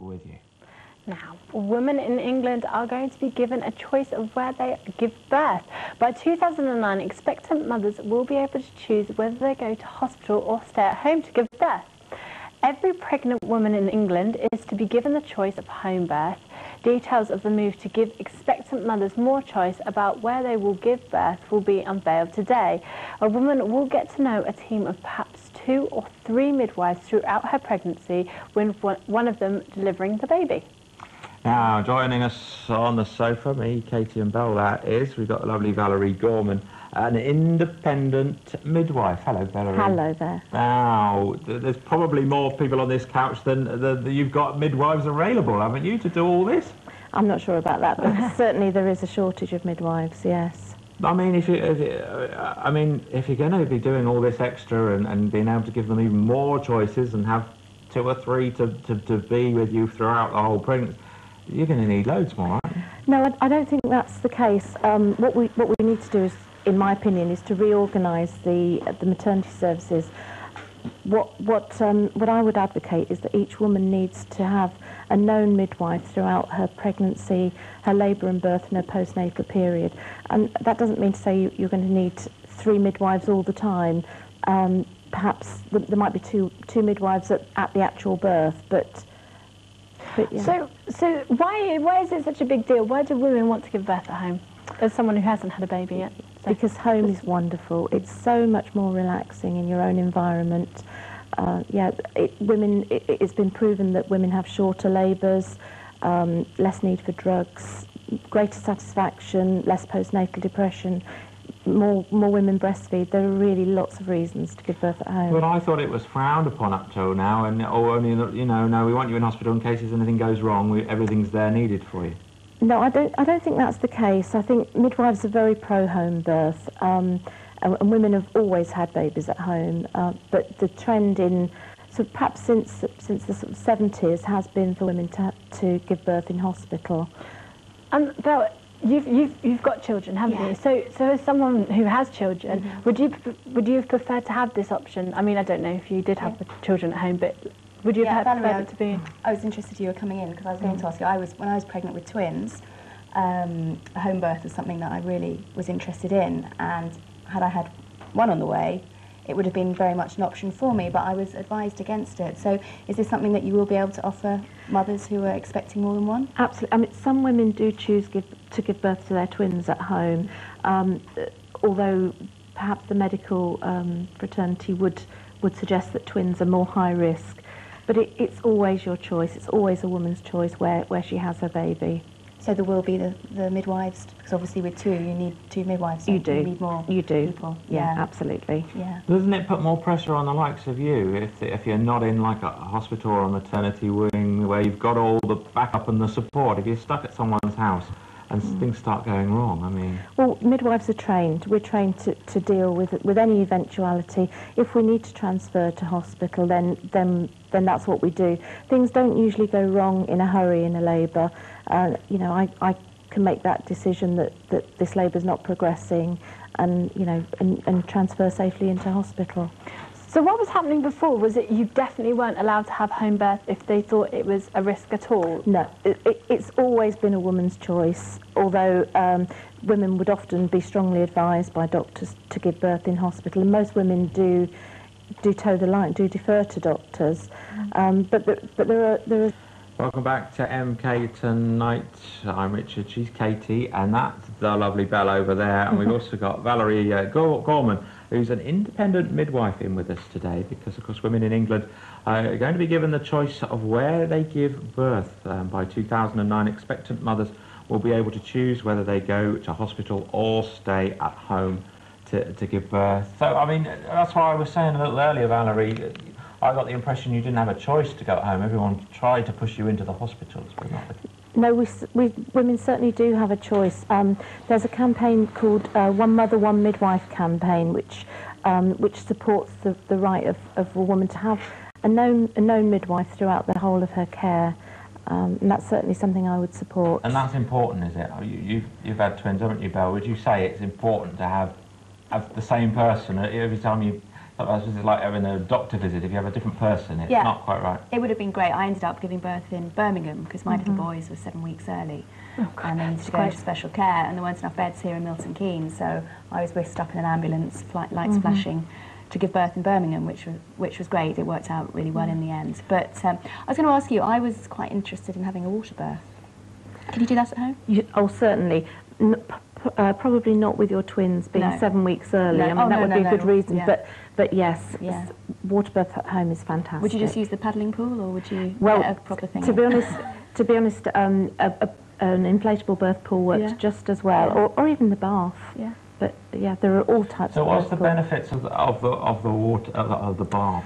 with you. Now, women in England are going to be given a choice of where they give birth. By 2009, expectant mothers will be able to choose whether they go to hospital or stay at home to give birth. Every pregnant woman in England is to be given the choice of home birth. Details of the move to give expectant mothers more choice about where they will give birth will be unveiled today. A woman will get to know a team of perhaps 2 or 3 midwives throughout her pregnancy, with one of them delivering the baby. Now, joining us on the sofa, me, Katie and Belle, that is, we've got the lovely Valerie Gommon, an independent midwife. Hello, Valerie. Hello there. Now, there's probably more people on this couch than you've got midwives available, haven't you, to do all this? I'm not sure about that, but certainly there is a shortage of midwives, yes. I mean, if you're going to be doing all this extra and being able to give them even more choices and have 2 or 3 to be with you throughout the whole pregnancy, you're going to need loads more, aren't you? No, I don't think that's the case. What we need to do is, in my opinion, is to reorganise the maternity services. What I would advocate is that each woman needs to have a known midwife throughout her pregnancy, her labour and birth, and her postnatal period. And that doesn't mean to say you're going to need 3 midwives all the time. Perhaps there might be two midwives at the actual birth, but yeah. So why is it such a big deal? Why do women want to give birth at home, as someone who hasn't had a baby yet? So. Because home is wonderful. It's so much more relaxing in your own environment. It's been proven that women have shorter labours, less need for drugs, greater satisfaction, less postnatal depression. More women breastfeed. There are really lots of reasons to give birth at home. But I thought it was frowned upon up till now, and no, we want you in hospital in case anything goes wrong. Everything's there needed for you. No, I don't think that's the case. I think midwives are very pro-home birth, and women have always had babies at home. But the trend in perhaps since the sort of 70s has been for women to give birth in hospital. Belle, you've got children, haven't you? So as someone who has children, would you have preferred to have this option? I mean, I don't know if you did have children at home, but would you have preferred it to be? I was interested you were coming in because I was going to ask you. When I was pregnant with twins, home birth was something that I really was interested in, and had I had one on the way, it would have been very much an option for me, but I was advised against it. So is this something that you will be able to offer mothers who are expecting more than one? Absolutely. I mean, some women do choose to give birth to their twins at home, although perhaps the medical fraternity would suggest that twins are more high risk. But it's always your choice. It's always a woman's choice where she has her baby. So there will be the midwives, because obviously with 2 you need 2 midwives. So you do. You need more people. Yeah, absolutely. Yeah. Doesn't it put more pressure on the likes of you if you're not in like a hospital or a maternity wing where you've got all the backup and the support? If you're stuck at someone's house and things start going wrong, I mean... Well, midwives are trained. We're trained to deal with any eventuality. If we need to transfer to hospital, then that's what we do. Things don't usually go wrong in a hurry in a labour. I can make that decision that this labour's not progressing, and transfer safely into hospital. So what was happening before? Was it you definitely weren't allowed to have home birth if they thought it was a risk at all? No, it's always been a woman's choice, although women would often be strongly advised by doctors to give birth in hospital, and most women do toe the line, do defer to doctors. But there are... Welcome back to MK Tonight. I'm Richard, she's Katie, and that's the lovely Belle over there. And we've also got Valerie Gommon, who's an independent midwife in with us today, because of course women in England are going to be given the choice of where they give birth. By 2009, expectant mothers will be able to choose whether they go to hospital or stay at home to give birth. So, I mean, that's why I was saying a little earlier, Valerie, I got the impression you didn't have a choice to go at home. Everyone tried to push you into the hospitals, but not the... No, women certainly do have a choice. There's a campaign called One Mother, One Midwife campaign, which supports the right of a woman to have a known midwife throughout the whole of her care. And that's certainly something I would support. And that's important, is it? You've had twins, haven't you, Belle? Would you say it's important to have the same person every time you Sometimes it's like having a doctor visit. If you have a different person, it's Yeah. not quite right. It would have been great. I ended up giving birth in Birmingham because my little boys were 7 weeks early. And they needed to go into special care, and there weren't enough beds here in Milton Keynes, so I was whisked up in an ambulance, lights flashing, to give birth in Birmingham, which was great. It worked out really well in the end. But I was going to ask you, I was quite interested in having a water birth. Can you do that at home? Oh, certainly. Probably not with your twins being 7 weeks early. No. I mean, that would be a good reason. Yeah. But yes, Yeah. water birth at home is fantastic. Would you just use the paddling pool, or would you Well, get a proper thing? to be honest, an inflatable birth pool works just as well, or even the bath. Yeah. But yeah, there are all types. So of what's birth the pools. benefits of the water of the bath?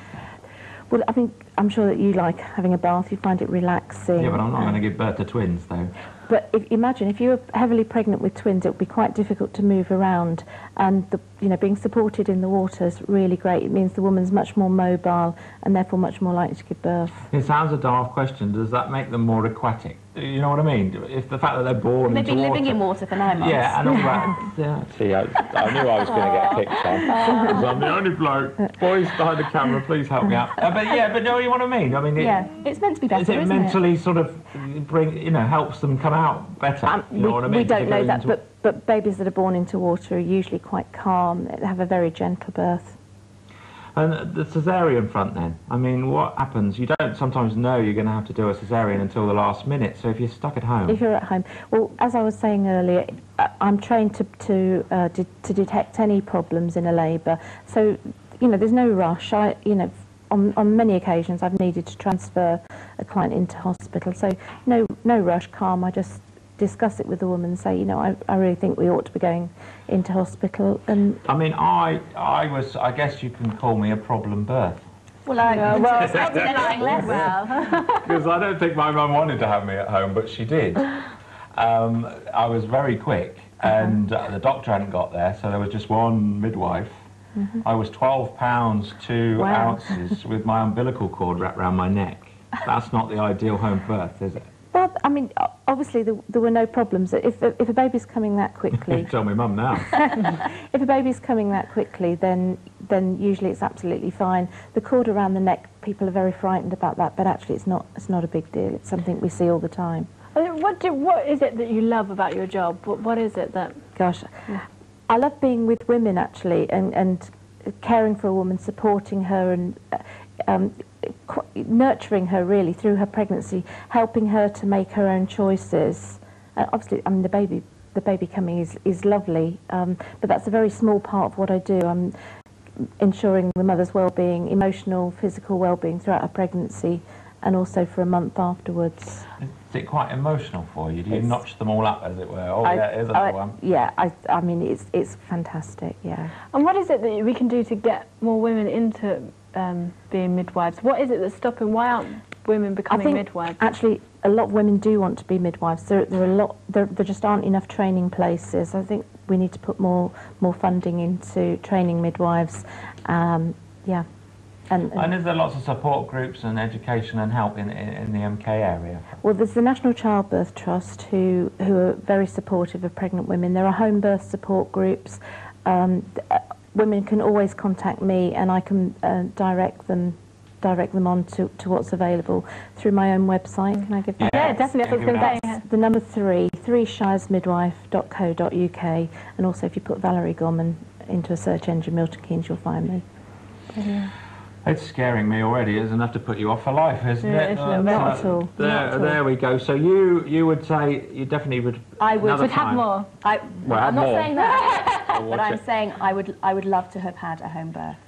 Well, I think I'm sure that you like having a bath. You find it relaxing. Yeah, but I'm not going to give birth to twins, though. But imagine if you were heavily pregnant with twins, it would be quite difficult to move around, and being supported in the water is really great. It means the woman's much more mobile and therefore much more likely to give birth. It sounds a daft question. Does that make them more aquatic? You know what I mean? If the fact that they're born They've into been living water. in water for 9 months. Yeah, and all that. Yeah. See, I knew I was going to get picked on. 'Cause I'm the only bloke. Boys behind the camera, please help me out. But no, you know what I mean? I mean, It's meant to be better, is it isn't mentally sort of helps them come out better? You know what I mean? We don't know that, Into- but babies that are born into water are usually quite calm. They have a very gentle birth. And the caesarean front then, I mean, what happens? You don't sometimes know you're going to have to do a caesarean until the last minute, so if you're stuck at home... If you're at home, well, as I was saying earlier, I'm trained to detect any problems in a labour, so, there's no rush. On many occasions I've needed to transfer a client into hospital, so no rush, calm. I just discuss it with the woman and say, I really think we ought to be going into hospital. And I mean, I guess you can call me a problem birth. Well, Because I don't think my mum wanted to have me at home, but she did. I was very quick, and the doctor hadn't got there, so there was just one midwife. I was 12 pounds 2 ounces with my umbilical cord wrapped around my neck. That's not the ideal home birth, is it? Well, I mean, obviously there were no problems. If a baby's coming that quickly... Tell me mum now. If a baby's coming that quickly, then usually it's absolutely fine. The cord around the neck, people are very frightened about that, but actually it's not a big deal. It's something we see all the time. What is it that you love about your job? What is it that... Gosh, I love being with women, actually, and caring for a woman, supporting her and nurturing her, really, through her pregnancy, helping her to make her own choices. Obviously, I mean, the baby coming is lovely, but that's a very small part of what I do. I'm ensuring the mother's well-being, emotional, physical well-being throughout her pregnancy, and also for a month afterwards. Is it quite emotional for you? Do you notch them all up, as it were? Oh, yeah, here's another one. Yeah, I mean, it's fantastic, yeah. And what is it that we can do to get more women into being midwives? What is it that's stopping? Why aren't women becoming midwives? Actually, a lot of women do want to be midwives. There just aren't enough training places. I think we need to put more funding into training midwives. Yeah. And is there lots of support groups and education and help in the MK area? Well, there's the National Childbirth Trust who are very supportive of pregnant women. There are home birth support groups. Women can always contact me, and I can direct them on to what's available through my own website. Can I give that? Yeah, definitely. That's the number 3shiremidwife.co.uk, and also if you put Valerie Gommon into a search engine, Milton Keynes, you'll find me. Yeah. It's scaring me already. It's enough to put you off for life, isn't it? Not at all. There we go. So you would say you definitely would. I would have more. I'm not saying that, but I'm saying I would love to have had a home birth,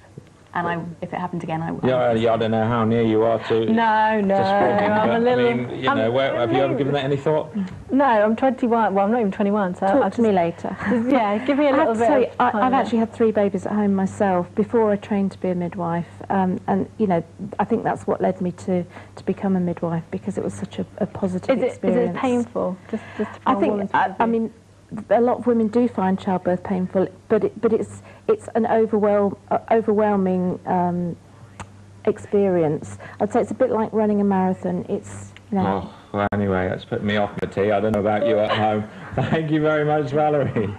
and if it happened again, I would. Yeah, I don't know how near you are to. No, I'm a little. I mean, have you ever given that any thought? No, I'm 21. Well, I'm not even 21, so Talk to me later. Yeah, give me a little bit. I've actually had 3 babies at home myself before I trained to be a midwife, and I think that's what led me to become a midwife, because it was such a positive experience. Is it painful? Just I think. I mean, a lot of women do find childbirth painful, but it's an overwhelming experience. I'd say it's a bit like running a marathon. It's Oh, well, anyway, that's put me off my tea. I don't know about you at home. Thank you very much, Valerie.